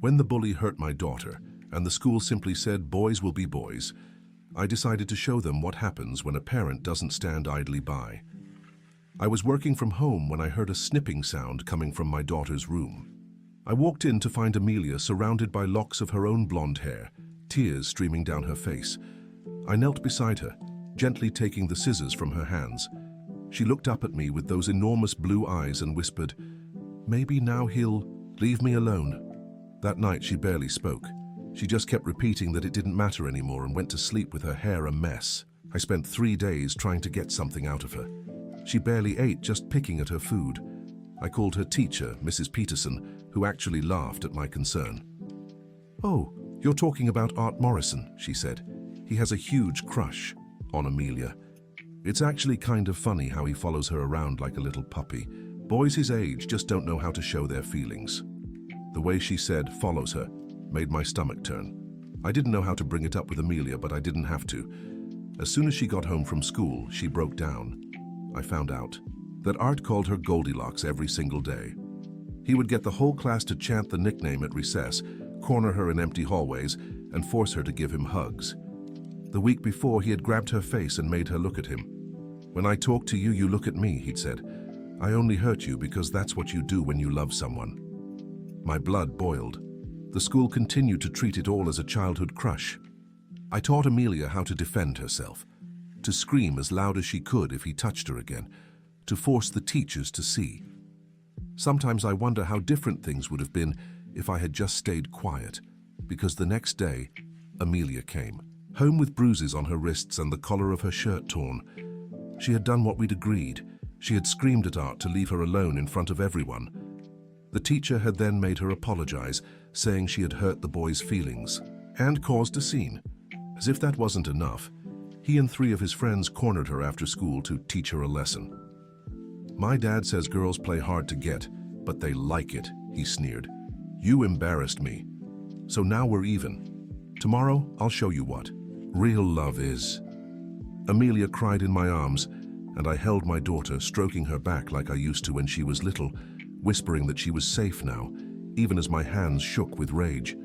When the bully hurt my daughter, and the school simply said boys will be boys, I decided to show them what happens when a parent doesn't stand idly by. I was working from home when I heard a snipping sound coming from my daughter's room. I walked in to find Amelia surrounded by locks of her own blonde hair, tears streaming down her face. I knelt beside her, gently taking the scissors from her hands. She looked up at me with those enormous blue eyes and whispered, "Maybe now he'll leave me alone." That night she barely spoke. She just kept repeating that it didn't matter anymore and went to sleep with her hair a mess. I spent 3 days trying to get something out of her. She barely ate, just picking at her food. I called her teacher, Mrs. Peterson, who actually laughed at my concern. "Oh, you're talking about Art Morrison," she said. "He has a huge crush on Amelia. It's actually kind of funny how he follows her around like a little puppy. Boys his age just don't know how to show their feelings." The way she said "follows her" made my stomach turn. I didn't know how to bring it up with Amelia, but I didn't have to. As soon as she got home from school, she broke down. I found out that Art called her Goldilocks every single day. He would get the whole class to chant the nickname at recess, corner her in empty hallways, and force her to give him hugs. The week before, he had grabbed her face and made her look at him. "When I talk to you, you look at me," he'd said. "I only hurt you because that's what you do when you love someone." My blood boiled. The school continued to treat it all as a childhood crush. I taught Amelia how to defend herself, to scream as loud as she could if he touched her again, to force the teachers to see. Sometimes I wonder how different things would have been if I had just stayed quiet, because the next day, Amelia came, home with bruises on her wrists and the collar of her shirt torn. She had done what we'd agreed. She had screamed at Art to leave her alone in front of everyone. The teacher had then made her apologize, saying she had hurt the boy's feelings and caused a scene. As if that wasn't enough, he and 3 of his friends cornered her after school to teach her a lesson. "My dad says girls play hard to get, but they like it," he sneered. "You embarrassed me. So now we're even. Tomorrow, I'll show you what real love is." Amelia cried in my arms, and I held my daughter, stroking her back like I used to when she was little, whispering that she was safe now, even as my hands shook with rage.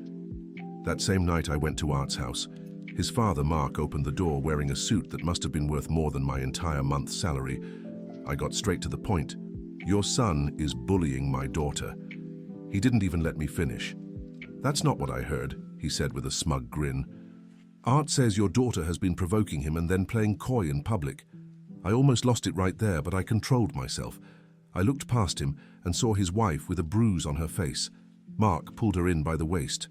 That same night I went to Art's house. His father, Mark, opened the door wearing a suit that must have been worth more than my entire month's salary. I got straight to the point. "Your son is bullying my daughter." He didn't even let me finish. "That's not what I heard," he said with a smug grin. "Art says your daughter has been provoking him and then playing coy in public." I almost lost it right there, but I controlled myself. I looked past him and saw his wife with a bruise on her face. Mark pulled her in by the waist.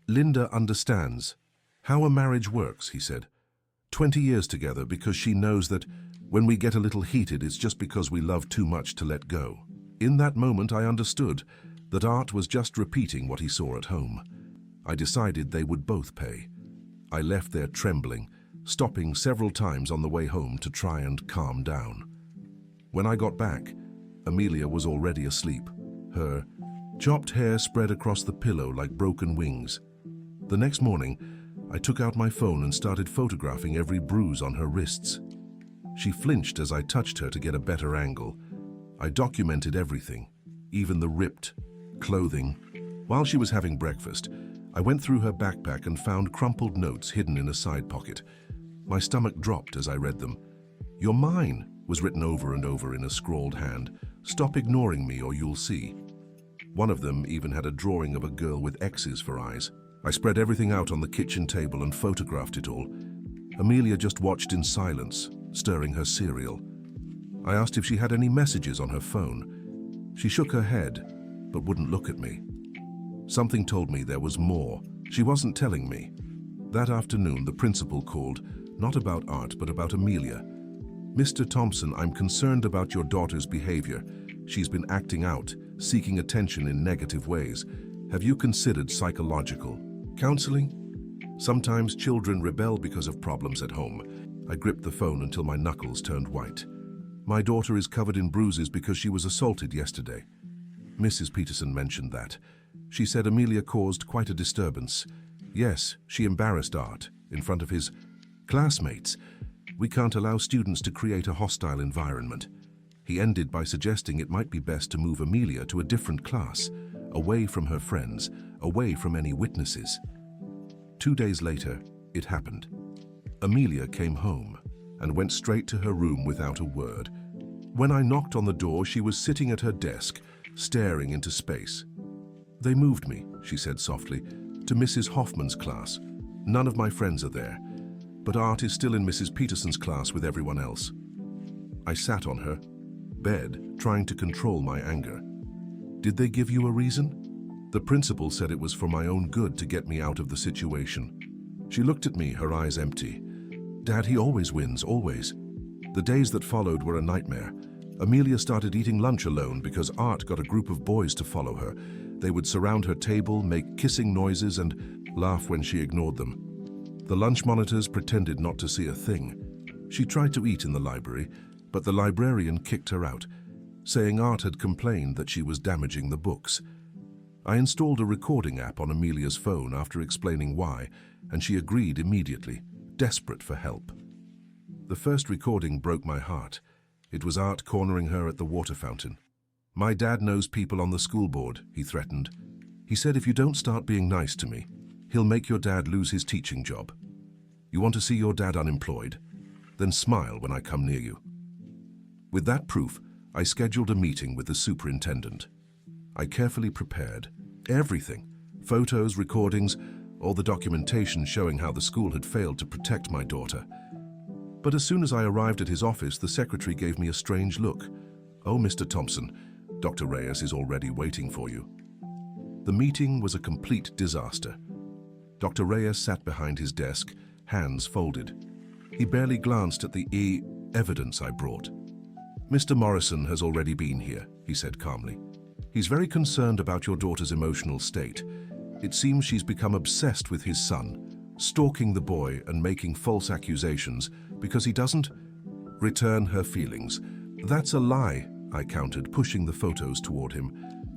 "Linda understands how a marriage works," he said. 20 years together because she knows that when we get a little heated, it's just because we love too much to let go." In that moment, I understood that Art was just repeating what he saw at home. I decided they would both pay. I left there trembling, stopping several times on the way home to try and calm down. When I got back, Amelia was already asleep. Her chopped hair spread across the pillow like broken wings. The next morning, I took out my phone and started photographing every bruise on her wrists. She flinched as I touched her to get a better angle. I documented everything, even the ripped clothing. While she was having breakfast, I went through her backpack and found crumpled notes hidden in a side pocket. My stomach dropped as I read them. "You're mine," was written over and over in a scrawled hand. "Stop ignoring me or you'll see." One of them even had a drawing of a girl with X's for eyes. I spread everything out on the kitchen table and photographed it all. Amelia just watched in silence, stirring her cereal. I asked if she had any messages on her phone. She shook her head, but wouldn't look at me. Something told me there was more. She wasn't telling me. That afternoon, the principal called, not about Art, but about Amelia. "Mr. Thompson, I'm concerned about your daughter's behavior. She's been acting out, seeking attention in negative ways. Have you considered psychological counseling? Sometimes children rebel because of problems at home." I gripped the phone until my knuckles turned white. "My daughter is covered in bruises because she was assaulted yesterday." Mrs. Peterson mentioned that. She said Amelia caused quite a disturbance. Yes, she embarrassed Art in front of his classmates. We can't allow students to create a hostile environment. He ended by suggesting it might be best to move Amelia to a different class. away from her friends, away from any witnesses. 2 days later, it happened. Amelia came home and went straight to her room without a word. When I knocked on the door, she was sitting at her desk, staring into space. "They moved me," she said softly, "to Mrs. Hoffman's class. None of my friends are there, but Art is still in Mrs. Peterson's class with everyone else." I sat on her bed, trying to control my anger. "Did they give you a reason?" "The principal said it was for my own good to get me out of the situation." She looked at me, her eyes empty. "Dad, he always wins, always." The days that followed were a nightmare. Amelia started eating lunch alone because Art got a group of boys to follow her. They would surround her table, make kissing noises, and laugh when she ignored them. The lunch monitors pretended not to see a thing. She tried to eat in the library, but the librarian kicked her out, saying Art had complained that she was damaging the books. I installed a recording app on Amelia's phone after explaining why, and she agreed immediately, desperate for help. The first recording broke my heart. It was Art cornering her at the water fountain. "My dad knows people on the school board," he threatened. "He said if you don't start being nice to me, he'll make your dad lose his teaching job. You want to see your dad unemployed? Then smile when I come near you." With that proof, I scheduled a meeting with the superintendent. I carefully prepared everything, photos, recordings, all the documentation showing how the school had failed to protect my daughter. But as soon as I arrived at his office, the secretary gave me a strange look. "Oh, Mr. Thompson, Dr. Reyes is already waiting for you." The meeting was a complete disaster. Dr. Reyes sat behind his desk, hands folded. He barely glanced at the evidence I brought. "Mr. Morrison has already been here," he said calmly. "He's very concerned about your daughter's emotional state. It seems she's become obsessed with his son, stalking the boy and making false accusations because he doesn't return her feelings." "That's a lie," I countered, pushing the photos toward him.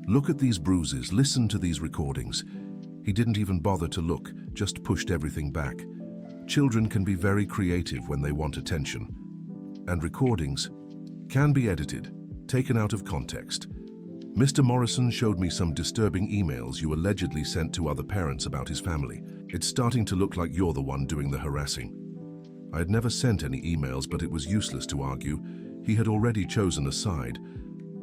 "Look at these bruises, listen to these recordings." He didn't even bother to look, just pushed everything back. Children can be very creative when they want attention. And recordings can be edited, taken out of context. "Mr. Morrison showed me some disturbing emails you allegedly sent to other parents about his family. It's starting to look like you're the one doing the harassing." I had never sent any emails, but it was useless to argue. He had already chosen a side.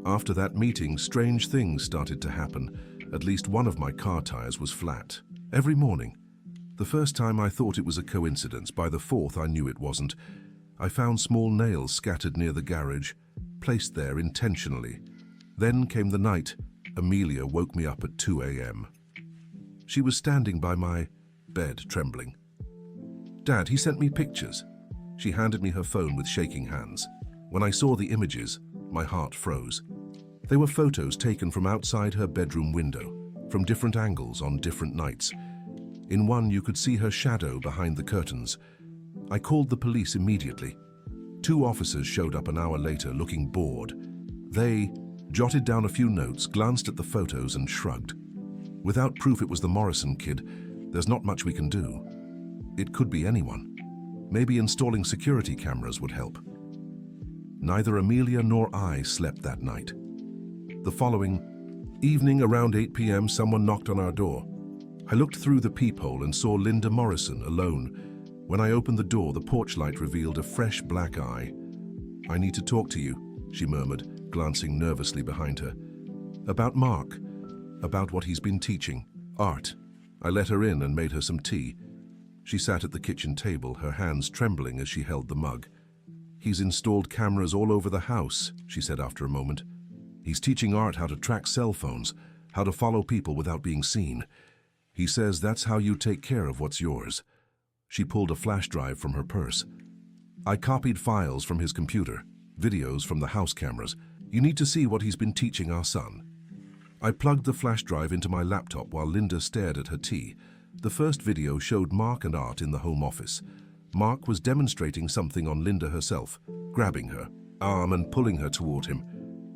After that meeting, strange things started to happen. At least one of my car tires was flat. Every morning. The first time I thought it was a coincidence. By the fourth, I knew it wasn't. I found small nails scattered near the garage, placed there intentionally. Then came the night. Amelia woke me up at 2 a.m. She was standing by my bed, trembling. "Dad, he sent me pictures." She handed me her phone with shaking hands. When I saw the images, my heart froze. They were photos taken from outside her bedroom window, from different angles on different nights. In one, you could see her shadow behind the curtains. I called the police immediately. 2 officers showed up an hour later, looking bored. They jotted down a few notes, glanced at the photos, and shrugged. Without proof it was the Morrison kid, there's not much we can do. It could be anyone. Maybe installing security cameras would help. Neither Amelia nor I slept that night. The following evening, around 8 p.m., someone knocked on our door. I looked through the peephole and saw Linda Morrison alone. When I opened the door, the porch light revealed a fresh black eye. "I need to talk to you," she murmured, glancing nervously behind her. "About Mark, about what he's been teaching, art." I let her in and made her some tea. She sat at the kitchen table, her hands trembling as she held the mug. "He's installed cameras all over the house," she said after a moment. "He's teaching Art how to track cell phones, how to follow people without being seen. He says that's how you take care of what's yours." She pulled a flash drive from her purse. "I copied files from his computer, videos from the house cameras. You need to see what he's been teaching our son." I plugged the flash drive into my laptop while Linda stared at her tea. The first video showed Mark and Art in the home office. Mark was demonstrating something on Linda herself, grabbing her arm and pulling her toward him.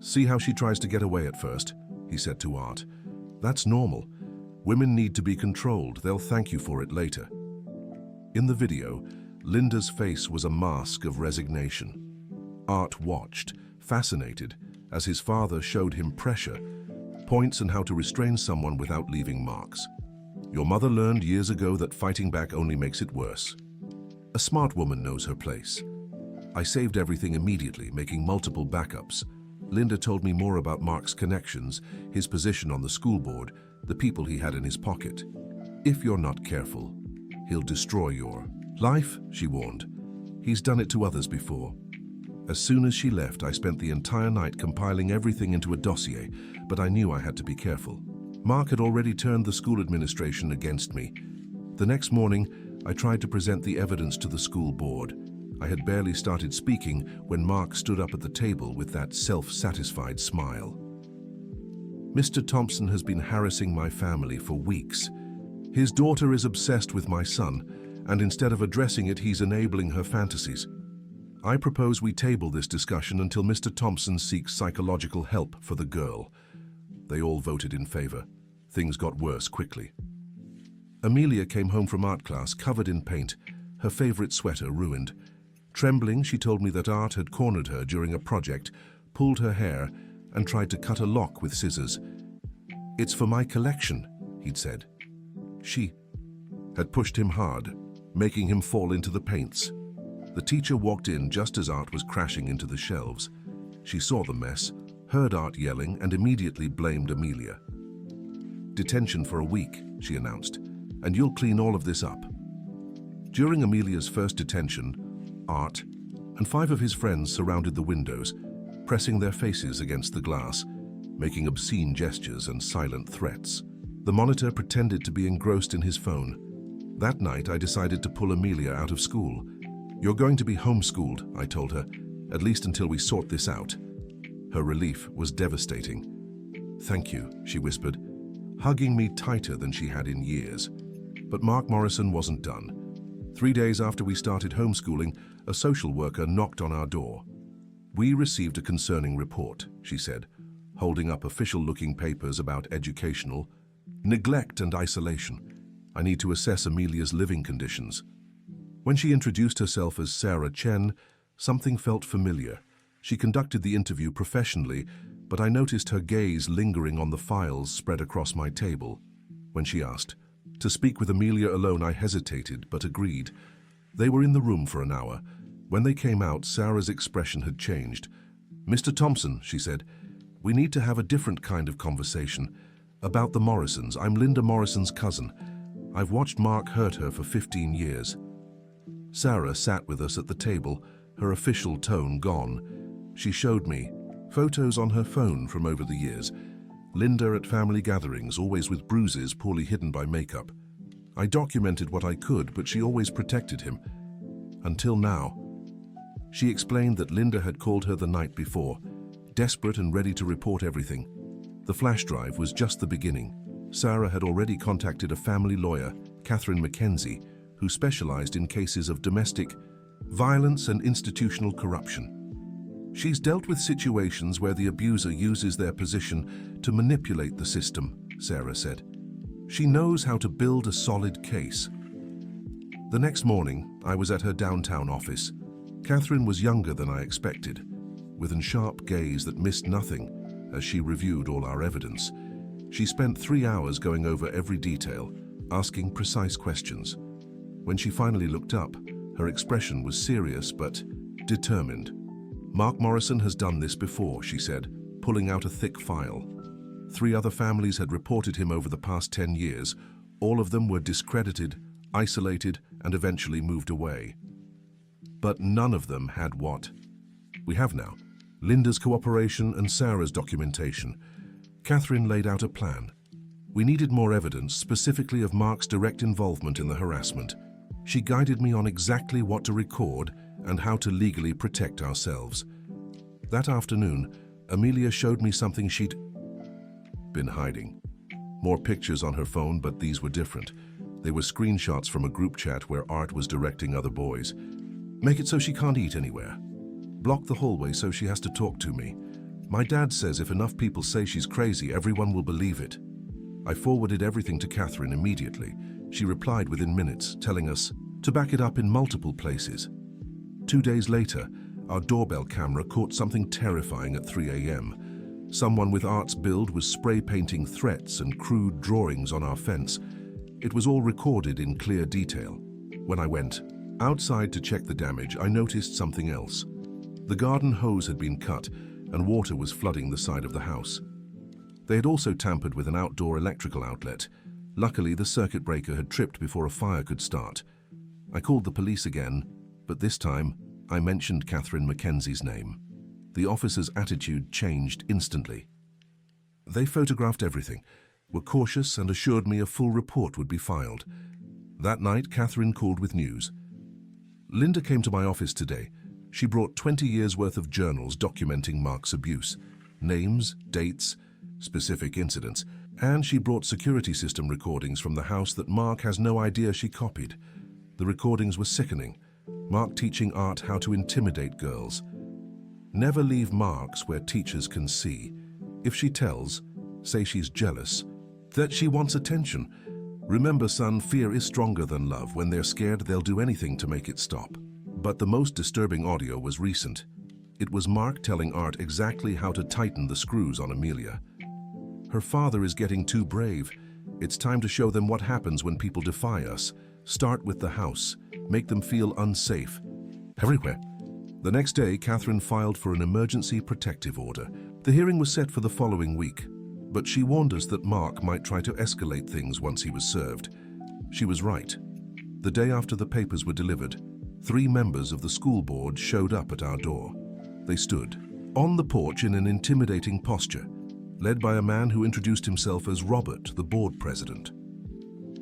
"See how she tries to get away at first," he said to Art. "That's normal. Women need to be controlled. They'll thank you for it later." In the video, Linda's face was a mask of resignation. Art watched, fascinated, as his father showed him pressure. points on how to restrain someone without leaving marks. Your mother learned years ago that fighting back only makes it worse. A smart woman knows her place. I saved everything immediately, making multiple backups. Linda told me more about Mark's connections, his position on the school board, the people he had in his pocket. If you're not careful, he'll destroy your life, she warned. He's done it to others before. As soon as she left, I spent the entire night compiling everything into a dossier, but I knew I had to be careful. Mark had already turned the school administration against me. The next morning, I tried to present the evidence to the school board. I had barely started speaking when Mark stood up at the table with that self-satisfied smile. Mr. Thompson has been harassing my family for weeks. His daughter is obsessed with my son, and instead of addressing it, he's enabling her fantasies. I propose we table this discussion until Mr. Thompson seeks psychological help for the girl. They all voted in favor. Things got worse quickly. Amelia came home from art class covered in paint, her favorite sweater ruined. Trembling, she told me that Art had cornered her during a project, pulled her hair, and tried to cut a lock with scissors. "It's for my collection," he'd said. She had pushed him hard, making him fall into the paints. The teacher walked in just as Art was crashing into the shelves. She saw the mess, heard Art yelling, and immediately blamed Amelia. "Detention for a week," she announced, "and you'll clean all of this up." During Amelia's first detention, Art and 5 of his friends surrounded the windows, pressing their faces against the glass, making obscene gestures and silent threats. The monitor pretended to be engrossed in his phone. That night, I decided to pull Amelia out of school. "You're going to be homeschooled," I told her, "at least until we sort this out." Her relief was devastating. "Thank you," she whispered, hugging me tighter than she had in years. But Mark Morrison wasn't done. 3 days after we started homeschooling, a social worker knocked on our door. "We received a concerning report," she said, holding up official-looking papers about educational neglect and isolation. "I need to assess Amelia's living conditions." When she introduced herself as Sarah Chen, something felt familiar. She conducted the interview professionally, but I noticed her gaze lingering on the files spread across my table. When she asked to speak with Amelia alone, I hesitated, but agreed. They were in the room for an hour. When they came out, Sarah's expression had changed. "Mr. Thompson," she said, "we need to have a different kind of conversation. About the Morrisons. I'm Linda Morrison's cousin. I've watched Mark hurt her for 15 years. Sarah sat with us at the table, her official tone gone. She showed me photos on her phone from over the years. Linda at family gatherings, always with bruises poorly hidden by makeup. I documented what I could, but she always protected him. Until now." She explained that Linda had called her the night before, desperate and ready to report everything. The flash drive was just the beginning. Sarah had already contacted a family lawyer, Catherine Mackenzie, who specialized in cases of domestic violence and institutional corruption. "She's dealt with situations where the abuser uses their position to manipulate the system," Sarah said. "She knows how to build a solid case." The next morning, I was at her downtown office. Catherine was younger than I expected, with a sharp gaze that missed nothing as she reviewed all our evidence. She spent 3 hours going over every detail, asking precise questions. When she finally looked up, her expression was serious but determined. "Mark Morrison has done this before," she said, pulling out a thick file. 3 other families had reported him over the past 10 years. All of them were discredited, isolated, and eventually moved away. But none of them had what we have now: Linda's cooperation and Sarah's documentation. Catherine laid out a plan. We needed more evidence, specifically of Mark's direct involvement in the harassment. She guided me on exactly what to record and how to legally protect ourselves. That afternoon, Amelia showed me something she'd been hiding. More pictures on her phone, but these were different. They were screenshots from a group chat where Art was directing other boys. "Make it so she can't eat anywhere. Block the hallway so she has to talk to me. My dad says if enough people say she's crazy, everyone will believe it." I forwarded everything to Catherine immediately. She replied within minutes, telling us to back it up in multiple places. 2 days later, our doorbell camera caught something terrifying at 3 a.m. Someone with Art's build was spray painting threats and crude drawings on our fence. It was all recorded in clear detail. When I went outside to check the damage, I noticed something else. The garden hose had been cut and water was flooding the side of the house. They had also tampered with an outdoor electrical outlet. Luckily, the circuit breaker had tripped before a fire could start. I called the police again, but this time I mentioned Catherine Mackenzie's name. The officer's attitude changed instantly. They photographed everything, were cautious and assured me a full report would be filed. That night, Catherine called with news. Linda came to my office today. She brought 20 years' worth of journals documenting Mark's abuse. Names, dates, specific incidents, and she brought security system recordings from the house that Mark has no idea she copied. The recordings were sickening. Mark teaching Art how to intimidate girls. Never leave marks where teachers can see. If she tells, say she's jealous, that she wants attention. Remember, son, fear is stronger than love. When they're scared, they'll do anything to make it stop. But the most disturbing audio was recent. It was Mark telling Art exactly how to tighten the screws on Amelia. Her father is getting too brave. It's time to show them what happens when people defy us. Start with the house. Make them feel unsafe. Everywhere. The next day, Catherine filed for an emergency protective order. The hearing was set for the following week, but she warned us that Mark might try to escalate things once he was served. She was right. The day after the papers were delivered, 3 members of the school board showed up at our door. They stood on the porch in an intimidating posture, led by a man who introduced himself as Robert, the board president.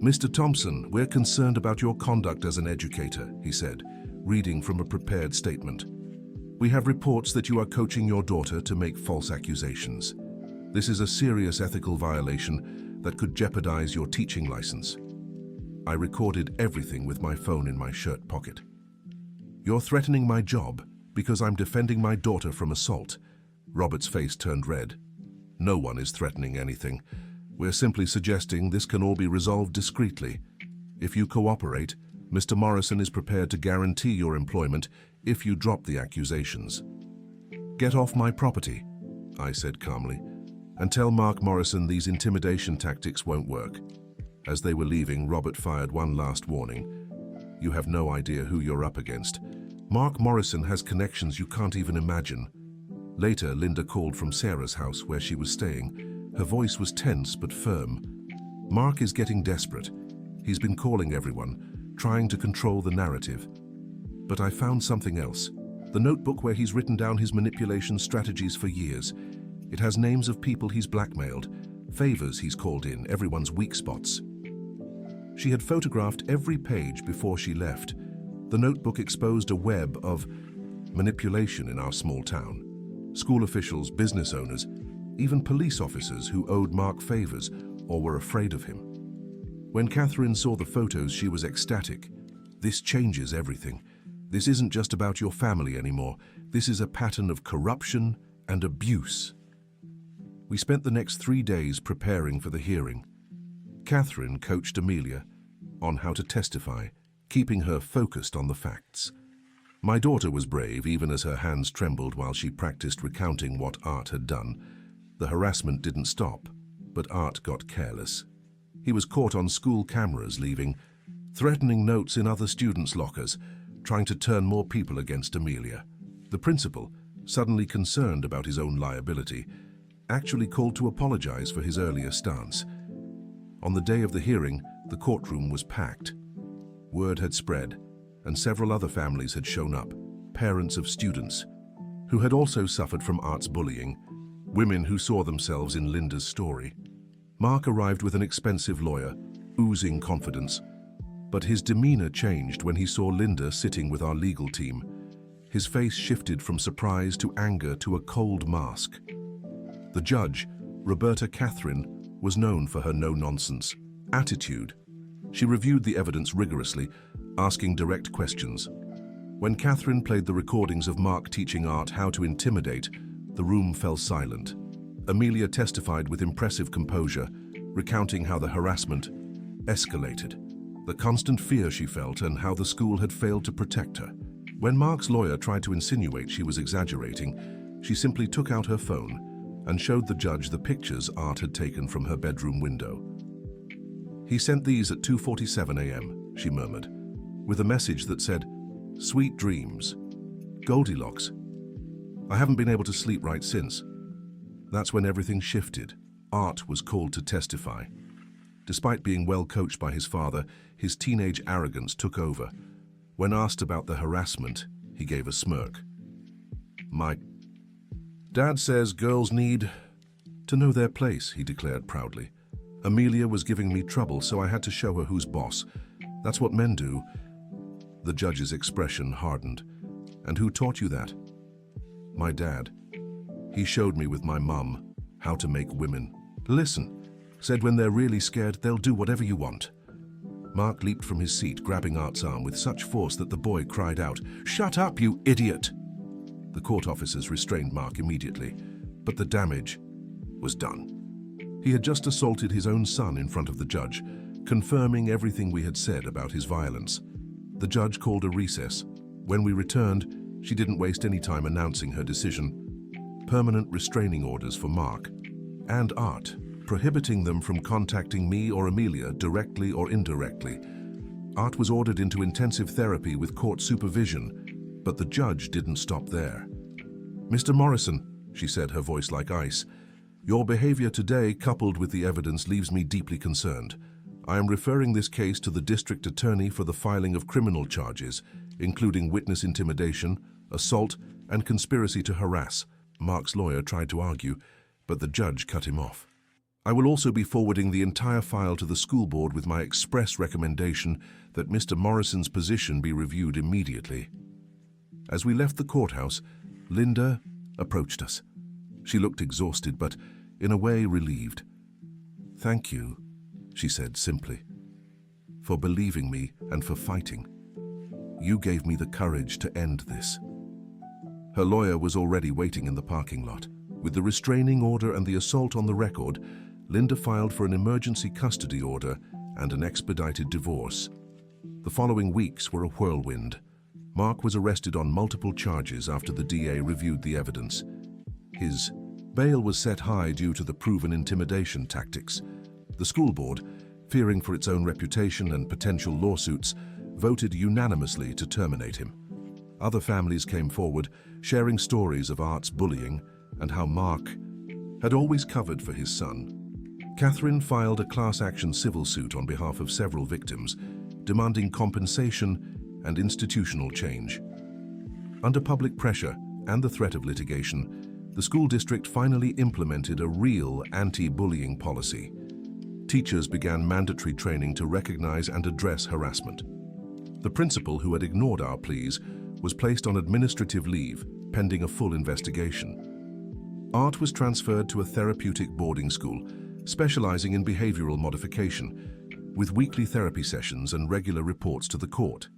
"Mr. Thompson, we're concerned about your conduct as an educator," he said, reading from a prepared statement. "We have reports that you are coaching your daughter to make false accusations. This is a serious ethical violation that could jeopardize your teaching license." I recorded everything with my phone in my shirt pocket. "You're threatening my job because I'm defending my daughter from assault." Robert's face turned red. "No one is threatening anything. We're simply suggesting this can all be resolved discreetly. If you cooperate, Mr. Morrison is prepared to guarantee your employment if you drop the accusations." "Get off my property," I said calmly, "and tell Mark Morrison these intimidation tactics won't work." As they were leaving, Robert fired one last warning. "You have no idea who you're up against. Mark Morrison has connections you can't even imagine." Later, Linda called from Sarah's house where she was staying. Her voice was tense but firm. "Mark is getting desperate. He's been calling everyone, trying to control the narrative. But I found something else. The notebook where he's written down his manipulation strategies for years. It has names of people he's blackmailed, favors he's called in, everyone's weak spots." She had photographed every page before she left. The notebook exposed a web of manipulation in our small town. School officials, business owners, even police officers who owed Mark favors or were afraid of him. When Catherine saw the photos, she was ecstatic. "This changes everything. This isn't just about your family anymore. This is a pattern of corruption and abuse." We spent the next 3 days preparing for the hearing. Catherine coached Amelia on how to testify, keeping her focused on the facts. My daughter was brave, even as her hands trembled while she practiced recounting what Art had done. The harassment didn't stop, but Art got careless. He was caught on school cameras, leaving threatening notes in other students' lockers, trying to turn more people against Amelia. The principal, suddenly concerned about his own liability, actually called to apologize for his earlier stance. On the day of the hearing, the courtroom was packed. Word had spread, and several other families had shown up, parents of students, who had also suffered from Art's bullying, women who saw themselves in Linda's story. Mark arrived with an expensive lawyer, oozing confidence, but his demeanor changed when he saw Linda sitting with our legal team. His face shifted from surprise to anger to a cold mask. The judge, Roberta Catherine, was known for her no-nonsense attitude. She reviewed the evidence rigorously, asking direct questions. When Catherine played the recordings of Mark teaching Art how to intimidate, the room fell silent. Amelia testified with impressive composure, recounting how the harassment escalated, the constant fear she felt, and how the school had failed to protect her. When Mark's lawyer tried to insinuate she was exaggerating, she simply took out her phone, and showed the judge the pictures Art had taken from her bedroom window. "He sent these at 2:47 a.m., she murmured, with a message that said, 'Sweet dreams. Goldilocks. I haven't been able to sleep right since.' That's when everything shifted. Art was called to testify. Despite being well coached by his father, his teenage arrogance took over. When asked about the harassment, he gave a smirk. "My dad says girls need to know their place," he declared proudly. "Amelia was giving me trouble, so I had to show her who's boss. That's what men do." The judge's expression hardened. "And who taught you that?" "My dad. He showed me with my mum how to make women listen. Said when they're really scared, they'll do whatever you want." Mark leaped from his seat, grabbing Art's arm with such force that the boy cried out, "Shut up, you idiot!" The court officers restrained Mark immediately, but the damage was done. He had just assaulted his own son in front of the judge, confirming everything we had said about his violence. The judge called a recess. When we returned, she didn't waste any time announcing her decision. Permanent restraining orders for Mark and Art, prohibiting them from contacting me or Amelia directly or indirectly. Art was ordered into intensive therapy with court supervision, but the judge didn't stop there. "Mr. Morrison," she said, her voice like ice, "your behavior today, coupled with the evidence, leaves me deeply concerned. I am referring this case to the district attorney for the filing of criminal charges, including witness intimidation, assault, and conspiracy to harass." Mark's lawyer tried to argue, but the judge cut him off. "I will also be forwarding the entire file to the school board with my express recommendation that Mr. Morrison's position be reviewed immediately." As we left the courthouse, Linda approached us. She looked exhausted, but in a way relieved. "Thank you," she said simply, "for believing me and for fighting. You gave me the courage to end this." Her lawyer was already waiting in the parking lot. With the restraining order and the assault on the record, Linda filed for an emergency custody order and an expedited divorce. The following weeks were a whirlwind. Mark was arrested on multiple charges after the DA reviewed the evidence. His bail was set high due to the proven intimidation tactics. The school board, fearing for its own reputation and potential lawsuits, voted unanimously to terminate him. Other families came forward, sharing stories of Art's bullying and how Mark had always covered for his son. Catherine filed a class action civil suit on behalf of several victims, demanding compensation and institutional change. Under public pressure and the threat of litigation, the school district finally implemented a real anti-bullying policy. Teachers began mandatory training to recognize and address harassment. The principal, who had ignored our pleas, was placed on administrative leave, pending a full investigation. Art was transferred to a therapeutic boarding school, specializing in behavioral modification, with weekly therapy sessions and regular reports to the court.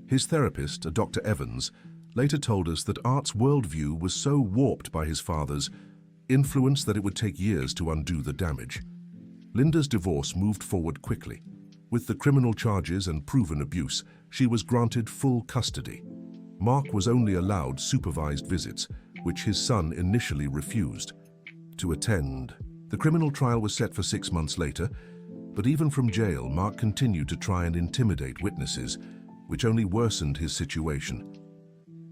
His therapist, a Dr. Evans, later told us that Art's worldview was so warped by his father's influence that it would take years to undo the damage. Linda's divorce moved forward quickly. With the criminal charges and proven abuse, she was granted full custody. Mark was only allowed supervised visits, which his son initially refused to attend. The criminal trial was set for 6 months later, but even from jail, Mark continued to try and intimidate witnesses, which only worsened his situation.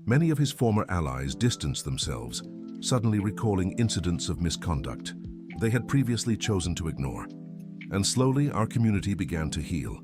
Many of his former allies distanced themselves, suddenly recalling incidents of misconduct they had previously chosen to ignore. And slowly, our community began to heal.